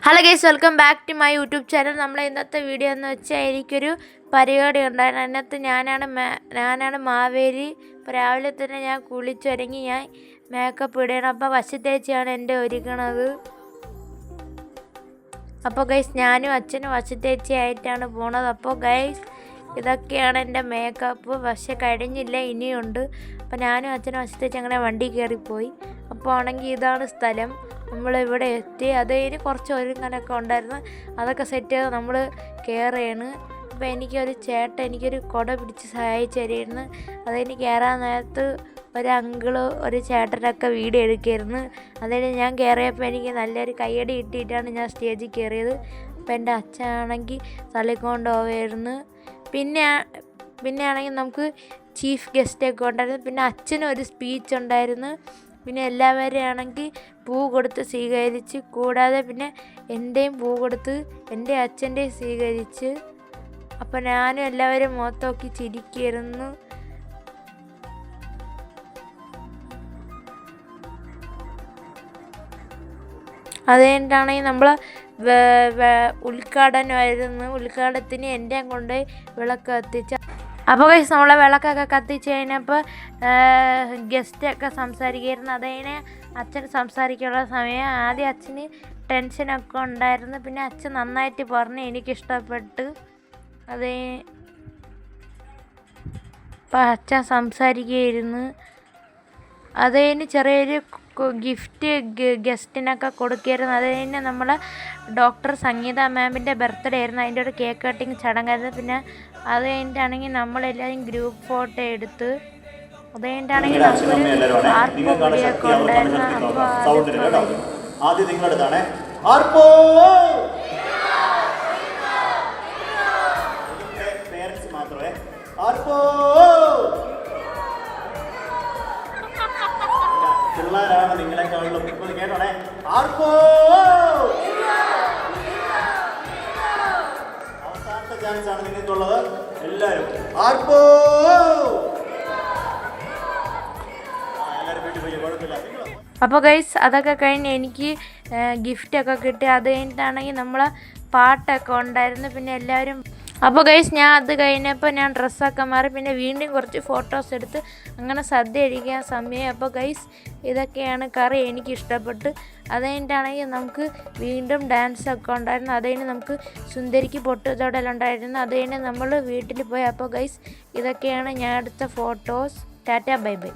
Hello guys, welcome back to my YouTube channel. നമ്മളെ ഇന്നത്തെ video എന്ന് വെച്ചാൽ എനിക്കൊരു പരിപാടി ഉണ്ടായിരുന്നു. അതിനകത്ത് ഞാനാണ് മാവേലി. ഇപ്പോൾ രാവിലെ തന്നെ ഞാൻ കുളിച്ചൊരുങ്ങി ഞാൻ മേക്കപ്പ് ഇടണം. അപ്പോൾ വശത്തേച്ചിയാണ് എൻ്റെ ഒരുക്കണത്. അപ്പോൾ ഗൈസ് ഞാനും അച്ഛനും വശത്തേച്ചി ആയിട്ടാണ് പോണത്. അപ്പോൾ ഗൈസ് ഇതൊക്കെയാണ് എൻ്റെ മേക്കപ്പ്. പക്ഷെ കഴിഞ്ഞില്ല, ഇനിയുണ്ട്. അപ്പോൾ ഞാനും അച്ഛനും വശത്തേച്ചി അങ്ങനെ വണ്ടി കയറിപ്പോയി. അപ്പോൾ ആണെങ്കിൽ ഇതാണ് സ്ഥലം. നമ്മളിവിടെ എത്തി. അതിന് കുറച്ച് ഒരുങ്ങനൊക്കെ ഉണ്ടായിരുന്നു. അതൊക്കെ സെറ്റ് ചെയ്ത് നമ്മൾ കയറുകയാണ്. അപ്പോൾ എനിക്കൊരു കുട പിടിച്ച് സഹായിച്ചു തരുമായിരുന്നു. അതിന് കയറാൻ നേരത്ത് ഒരു ഒരു ചേട്ടനൊക്കെ വീഡിയോ എടുക്കുമായിരുന്നു. അതിന് ഞാൻ കയറിയപ്പോൾ എനിക്ക് നല്ലൊരു കയ്യടി കിട്ടിയിട്ടാണ് ഞാൻ സ്റ്റേജിൽ കയറിയത്. അപ്പോൾ എൻ്റെ അച്ഛനാണെങ്കിൽ തള്ളിക്കൊണ്ട് പോവുമായിരുന്നു. പിന്നെ ആണെങ്കിൽ നമുക്ക് ചീഫ് ഗസ്റ്റൊക്കെ ഉണ്ടായിരുന്നു. പിന്നെ അച്ഛനൊരു സ്പീച്ച് ഉണ്ടായിരുന്നു. പിന്നെ എല്ലാവരെയും ആണെങ്കിൽ പൂ കൊടുത്ത് സ്വീകരിച്ച്, കൂടാതെ പിന്നെ എൻ്റെയും പൂ കൊടുത്ത് എൻ്റെ അച്ഛൻ്റെയും സ്വീകരിച്ച്. അപ്പം ഞാനും എല്ലാവരും മുഖത്ത് നോക്കി ചിരിക്കുമായിരുന്നു. അത് കഴിഞ്ഞിട്ടാണെങ്കിൽ നമ്മൾ ഉദ്ഘാടനത്തിന് എൻ്റെയും കൊണ്ട് വിളക്ക് കത്തിച്ച. അപ്പോൾ ഗൈസ് നമ്മളെ വിളക്കൊക്കെ കത്തിച്ച് കഴിഞ്ഞപ്പോൾ ഗസ്റ്റൊക്കെ സംസാരിക്കുമായിരുന്നു. അതിന് അച്ഛൻ സംസാരിക്കാനുള്ള സമയം. ആദ്യം അച്ഛന് ടെൻഷനൊക്കെ ഉണ്ടായിരുന്നു. പിന്നെ അച്ഛൻ നന്നായിട്ട് പറഞ്ഞ് എനിക്കിഷ്ടപ്പെട്ട്. അപ്പോൾ അച്ഛൻ സംസാരിക്കുകയായിരുന്നു. അതിന് ചെറിയൊരു ഗിഫ്റ്റ് ഗസ്റ്റിനൊക്കെ കൊടുക്കുകയായിരുന്നു. അത് കഴിഞ്ഞ് നമ്മളെ ഡോക്ടർ സംഗീത മാമിൻ്റെ ബർത്ത്ഡേ ആയിരുന്നു. അതിൻ്റെ ഒരു കേക്ക് കട്ടിങ് ചടങ്ങായിരുന്നു. പിന്നെ അത് കഴിഞ്ഞിട്ടാണെങ്കിൽ നമ്മളെല്ലാവരും ഗ്രൂപ്പ് ഫോട്ടോ എടുത്ത്. അത് കഴിഞ്ഞിട്ടാണെങ്കിൽ നമുക്കൊരു ആർപ്പ് കൂടിയൊക്കെ ഉണ്ടായിരുന്നു. പിള്ളേരാണ് നിങ്ങളെക്കാളും. കേട്ടോണേ, ആർപ്പോ അവസാനത്തെ ചാൻസ് ആണ് നിങ്ങൾക്കുള്ളത്. എല്ലാവരും ആർപ്പോ. എല്ലാവരും വീട്ടിൽ പോയി, കുഴപ്പമില്ല. അപ്പോൾ ഗൈസ് അതൊക്കെ കഴിഞ്ഞ് എനിക്ക് ഗിഫ്റ്റൊക്കെ കിട്ടി. അത് കഴിഞ്ഞിട്ടാണെങ്കിൽ നമ്മളെ പാട്ടൊക്കെ ഉണ്ടായിരുന്നു. പിന്നെ എല്ലാവരും. അപ്പോൾ ഗൈസ് ഞാൻ അത് കഴിഞ്ഞപ്പോൾ ഞാൻ ഡ്രസ്സൊക്കെ മാറി. പിന്നെ വീണ്ടും കുറച്ച് ഫോട്ടോസ് എടുത്ത് അങ്ങനെ സദ്യ കഴിക്കാൻ സമയം. അപ്പോൾ ഗൈസ് ഇതൊക്കെയാണ് കറി. എനിക്കിഷ്ടപ്പെട്ട്. അത് കഴിഞ്ഞിട്ടാണെങ്കിൽ നമുക്ക് വീണ്ടും ഡാൻസൊക്കെ ഉണ്ടായിരുന്നു. അത് കഴിഞ്ഞ് നമുക്ക് സുന്ദരിക്ക് പൊട്ടുതൊടലുണ്ടായിരുന്നു. അത് കഴിഞ്ഞ് നമ്മൾ വീട്ടിൽ പോയി. അപ്പോൾ ഗൈസ് ഇതൊക്കെയാണ് ഞാൻ എടുത്ത ഫോട്ടോസ്. Tata, bye bye.